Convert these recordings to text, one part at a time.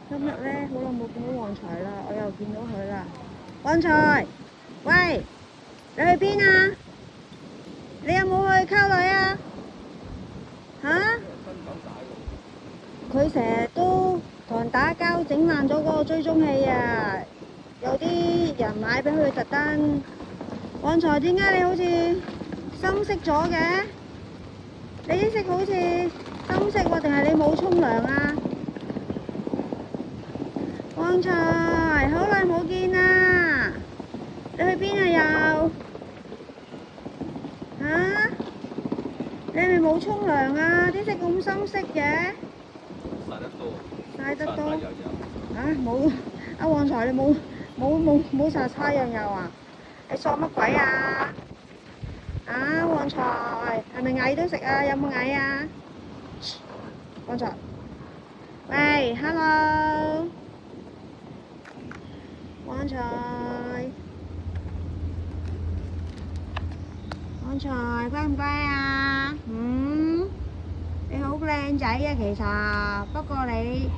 今日咧好耐冇見到旺財啦，我又見到佢啦。旺財，喂，你去邊啊？你有冇去溝女啊？嚇？佢成日都同人打交，整爛咗嗰個追蹤器啊！有啲人買俾佢特登。旺財，點解你好似深色咗嘅？你啲色好似深色喎，定係你冇沖涼啊？旺財，好耐冇見啦！你去邊啊又？嚇？你係咪冇沖涼啊？啲色咁深色嘅？曬得多。曬得多。曬油油。啊冇，阿旺財你冇搽太陽油啊？你索乜鬼啊？啊旺財，係咪蟻都食啊？有冇蟻啊？旺財，喂，hello，旺財，旺財乖唔乖啊？你好靚仔啊，其實，不過你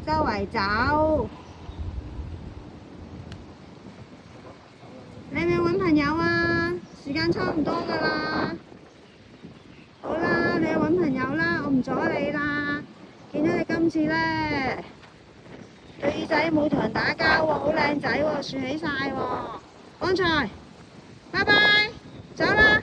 周圍走，你係咪揾朋友啊？時間差唔多㗎啦。好啦，你去揾朋友啦，我唔阻你啦。見到你今次咧，對耳仔冇同人打交喎，好靚仔喎，豎起晒喎。旺財，拜拜，走啦。